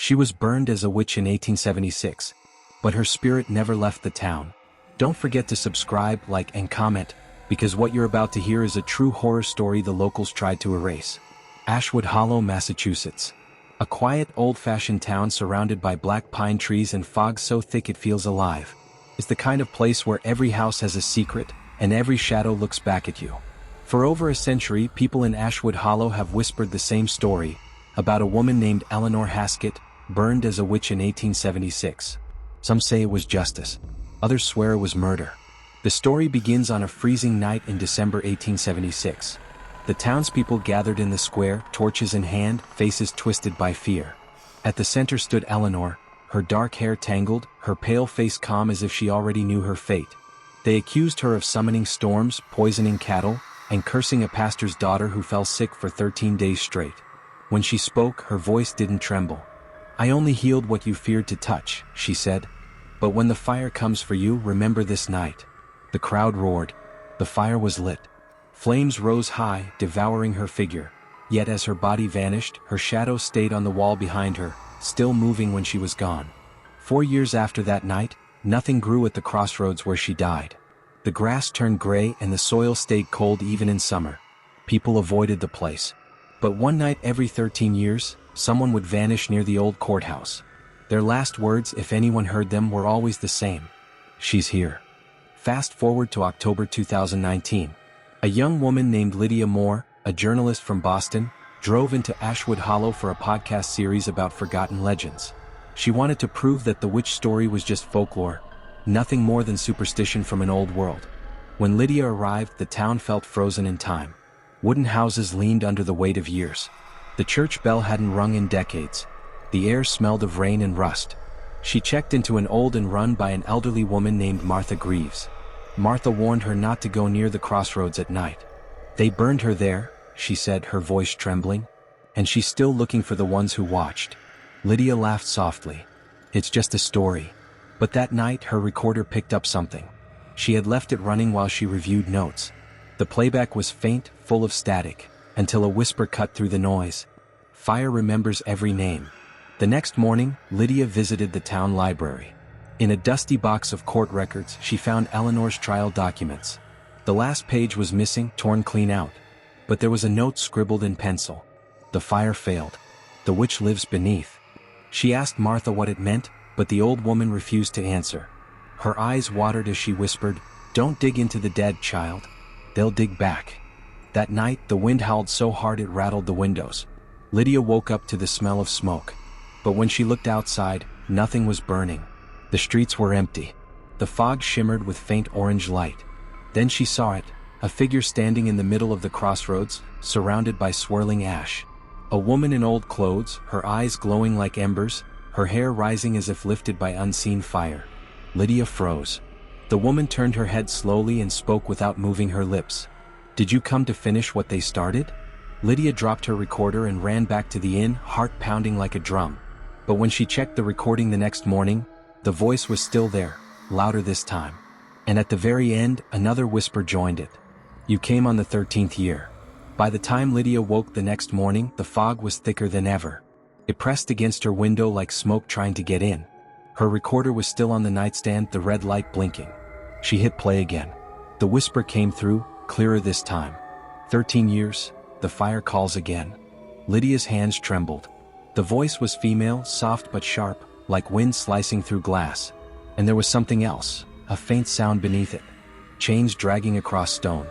She was burned as a witch in 1876, but her spirit never left the town. Don't forget to subscribe, like, and comment, because what you're about to hear is a true horror story the locals tried to erase. Ashwood Hollow, Massachusetts. A quiet, old-fashioned town surrounded by black pine trees and fog so thick it feels alive. It's the kind of place where every house has a secret, and every shadow looks back at you. For over a century, people in Ashwood Hollow have whispered the same story, about a woman named Eleanor Haskett, burned as a witch in 1876. Some say it was justice. Others swear it was murder. The story begins on a freezing night in December 1876. The townspeople gathered in the square, torches in hand, faces twisted by fear. At the center stood Eleanor, her dark hair tangled, her pale face calm as if she already knew her fate. They accused her of summoning storms, poisoning cattle, and cursing a pastor's daughter who fell sick for 13 days straight. When she spoke, her voice didn't tremble. "I only healed what you feared to touch," she said. "But when the fire comes for you, remember this night." The crowd roared. The fire was lit. Flames rose high, devouring her figure. Yet as her body vanished, her shadow stayed on the wall behind her, still moving when she was gone. 4 years after that night, nothing grew at the crossroads where she died. The grass turned gray and the soil stayed cold even in summer. People avoided the place. But one night every 13 years, someone would vanish near the old courthouse. Their last words, if anyone heard them, were always the same: "She's here." Fast forward to October 2019. A young woman named Lydia Moore, a journalist from Boston, drove into Ashwood Hollow for a podcast series about forgotten legends. She wanted to prove that the witch story was just folklore, nothing more than superstition from an old world. When Lydia arrived, the town felt frozen in time. Wooden houses leaned under the weight of years. The church bell hadn't rung in decades. The air smelled of rain and rust. She checked into an old inn run by an elderly woman named Martha Greaves. Martha warned her not to go near the crossroads at night. "They burned her there," she said, her voice trembling. "And she's still looking for the ones who watched." Lydia laughed softly. "It's just a story." But that night her recorder picked up something. She had left it running while she reviewed notes. The playback was faint, full of static, until a whisper cut through the noise. "Fire remembers every name." The next morning, Lydia visited the town library. In a dusty box of court records, she found Eleanor's trial documents. The last page was missing, torn clean out. But there was a note scribbled in pencil. "The fire failed. The witch lives beneath." She asked Martha what it meant, but the old woman refused to answer. Her eyes watered as she whispered, "Don't dig into the dead, child. They'll dig back." That night, the wind howled so hard it rattled the windows. Lydia woke up to the smell of smoke. But when she looked outside, nothing was burning. The streets were empty. The fog shimmered with faint orange light. Then she saw it, a figure standing in the middle of the crossroads, surrounded by swirling ash. A woman in old clothes, her eyes glowing like embers, her hair rising as if lifted by unseen fire. Lydia froze. The woman turned her head slowly and spoke without moving her lips. "Did you come to finish what they started?" Lydia dropped her recorder and ran back to the inn, heart pounding like a drum. But when she checked the recording the next morning, the voice was still there, louder this time. And at the very end, another whisper joined it. "You came on the 13th year." By the time Lydia woke the next morning, the fog was thicker than ever. It pressed against her window like smoke trying to get in. Her recorder was still on the nightstand, the red light blinking. She hit play again. The whisper came through, clearer this time. 13 years, the fire calls again." Lydia's hands trembled. The voice was female, soft but sharp, like wind slicing through glass. And there was something else, a faint sound beneath it. Chains dragging across stone.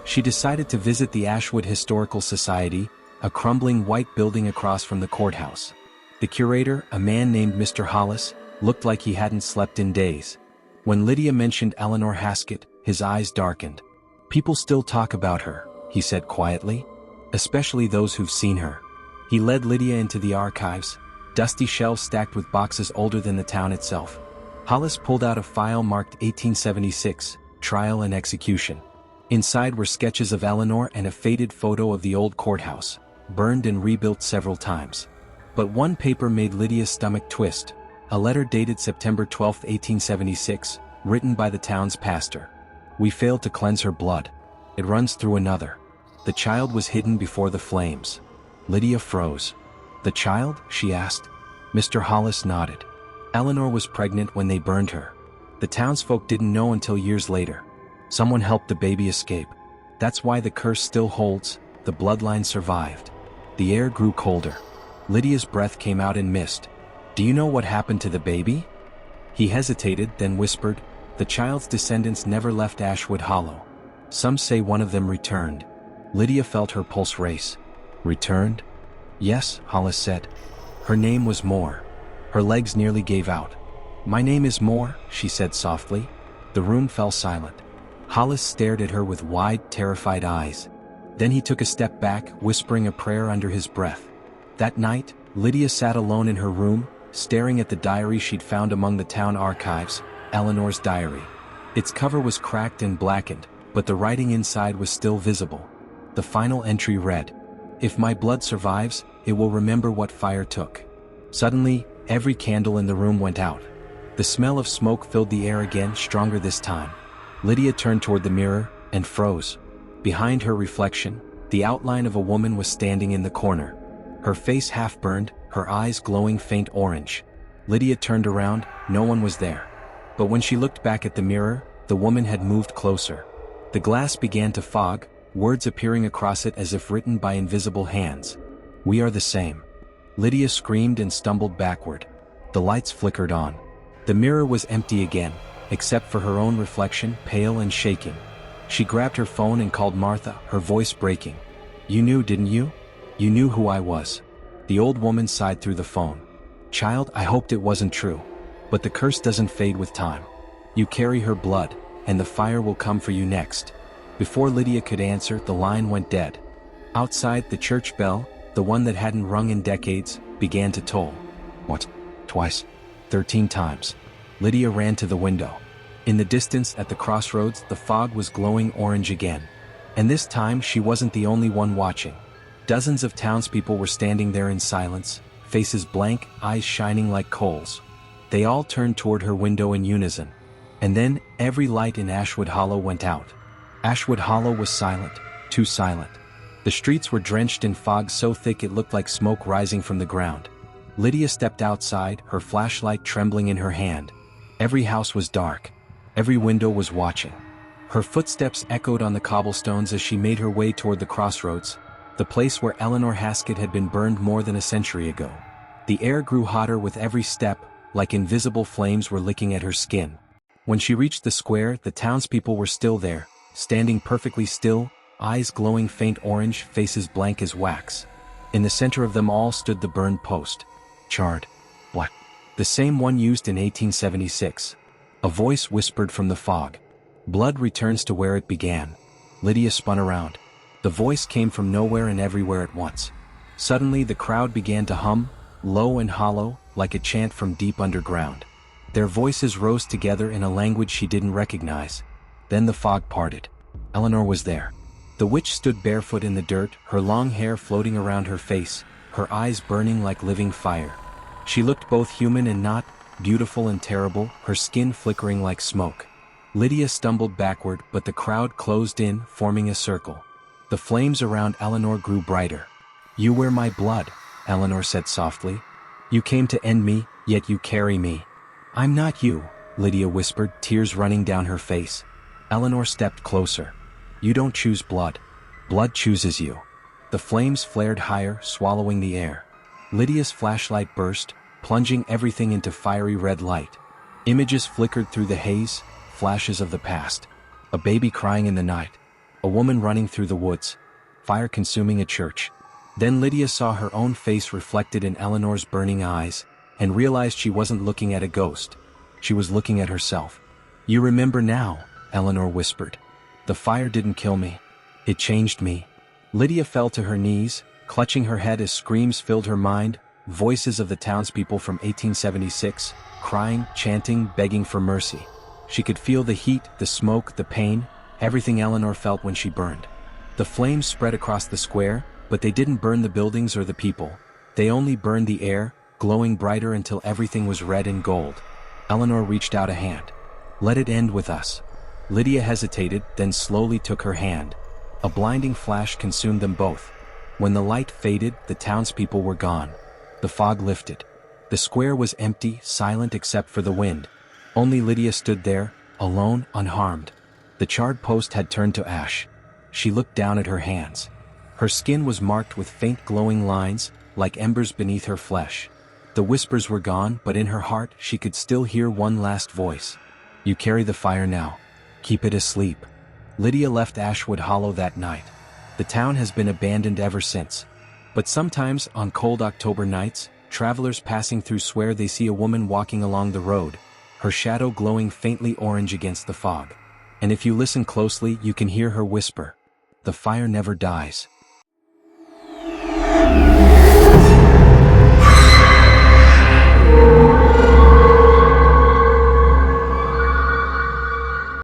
She decided to visit the Ashwood Historical Society, a crumbling white building across from the courthouse. The curator, a man named Mr. Hollis, looked like he hadn't slept in days. When Lydia mentioned Eleanor Haskett, his eyes darkened. "People still talk about her," he said quietly. "Especially those who've seen her." He led Lydia into the archives, dusty shelves stacked with boxes older than the town itself. Hollis pulled out a file marked 1876, Trial and Execution. Inside were sketches of Eleanor and a faded photo of the old courthouse, burned and rebuilt several times. But one paper made Lydia's stomach twist, a letter dated September 12, 1876, written by the town's pastor. "We failed to cleanse her blood. It runs through another." The child was hidden before the flames. Lydia froze. "The child?" she asked. Mr. Hollis nodded. Eleanor was pregnant when they burned her. The townsfolk didn't know until years later. Someone helped the baby escape. That's why the curse still holds, the bloodline survived. The air grew colder. Lydia's breath came out in mist. Do you know what happened to the baby? He hesitated, then whispered, the child's descendants never left Ashwood Hollow. Some say one of them returned. Lydia felt her pulse race. Returned? Yes, Hollis said. Her name was Moore. Her legs nearly gave out. My name is Moore, she said softly. The room fell silent. Hollis stared at her with wide, terrified eyes. Then he took a step back, whispering a prayer under his breath. That night, Lydia sat alone in her room, staring at the diary she'd found among the town archives, Eleanor's diary. Its cover was cracked and blackened, but the writing inside was still visible. The final entry read, "If my blood survives, it will remember what fire took." Suddenly, every candle in the room went out. The smell of smoke filled the air again, stronger this time. Lydia turned toward the mirror and froze. Behind her reflection, the outline of a woman was standing in the corner. Her face half burned, her eyes glowing faint orange. Lydia turned around, no one was there. But when she looked back at the mirror, the woman had moved closer. The glass began to fog, words appearing across it as if written by invisible hands. "We are the same." Lydia screamed and stumbled backward. The lights flickered on. The mirror was empty again, except for her own reflection, pale and shaking. She grabbed her phone and called Martha, her voice breaking. "You knew, didn't you? You knew who I was." The old woman sighed through the phone. "Child, I hoped it wasn't true. But the curse doesn't fade with time. You carry her blood, and the fire will come for you next." Before Lydia could answer, the line went dead. Outside, the church bell, the one that hadn't rung in decades, began to toll. Once, twice, 13 times. Lydia ran to the window. In the distance at the crossroads, the fog was glowing orange again. And this time she wasn't the only one watching. Dozens of townspeople were standing there in silence, faces blank, eyes shining like coals. They all turned toward her window in unison. And then, every light in Ashwood Hollow went out. Ashwood Hollow was silent, too silent. The streets were drenched in fog so thick it looked like smoke rising from the ground. Lydia stepped outside, her flashlight trembling in her hand. Every house was dark. Every window was watching. Her footsteps echoed on the cobblestones as she made her way toward the crossroads, the place where Eleanor Haskett had been burned more than a century ago. The air grew hotter with every step, like invisible flames were licking at her skin. When she reached the square, the townspeople were still there, standing perfectly still, eyes glowing faint orange, faces blank as wax. In the center of them all stood the burned post. Charred. Black. The same one used in 1876. A voice whispered from the fog. "Blood returns to where it began." Lydia spun around. The voice came from nowhere and everywhere at once. Suddenly the crowd began to hum, low and hollow, like a chant from deep underground. Their voices rose together in a language she didn't recognize. Then the fog parted. Eleanor was there. The witch stood barefoot in the dirt, her long hair floating around her face, her eyes burning like living fire. She looked both human and not, beautiful and terrible, her skin flickering like smoke. Lydia stumbled backward, but the crowd closed in, forming a circle. The flames around Eleanor grew brighter. "You wear my blood," Eleanor said softly. "You came to end me, yet you carry me." "I'm not you," Lydia whispered, tears running down her face. Eleanor stepped closer. "You don't choose blood. Blood chooses you." The flames flared higher, swallowing the air. Lydia's flashlight burst, plunging everything into fiery red light. Images flickered through the haze, flashes of the past. A baby crying in the night. A woman running through the woods. Fire consuming a church. Then Lydia saw her own face reflected in Eleanor's burning eyes, and realized she wasn't looking at a ghost. She was looking at herself. "You remember now," Eleanor whispered. "The fire didn't kill me. It changed me." Lydia fell to her knees, clutching her head as screams filled her mind, voices of the townspeople from 1876, crying, chanting, begging for mercy. She could feel the heat, the smoke, the pain, everything Eleanor felt when she burned. The flames spread across the square, but they didn't burn the buildings or the people. They only burned the air, glowing brighter until everything was red and gold. Eleanor reached out a hand. "Let it end with us." Lydia hesitated, then slowly took her hand. A blinding flash consumed them both. When the light faded, the townspeople were gone. The fog lifted. The square was empty, silent except for the wind. Only Lydia stood there, alone, unharmed. The charred post had turned to ash. She looked down at her hands. Her skin was marked with faint glowing lines, like embers beneath her flesh. The whispers were gone, but in her heart she could still hear one last voice. "You carry the fire now. Keep it asleep." Lydia left Ashwood Hollow that night. The town has been abandoned ever since. But sometimes, on cold October nights, travelers passing through swear they see a woman walking along the road, her shadow glowing faintly orange against the fog. And if you listen closely, you can hear her whisper, "The fire never dies."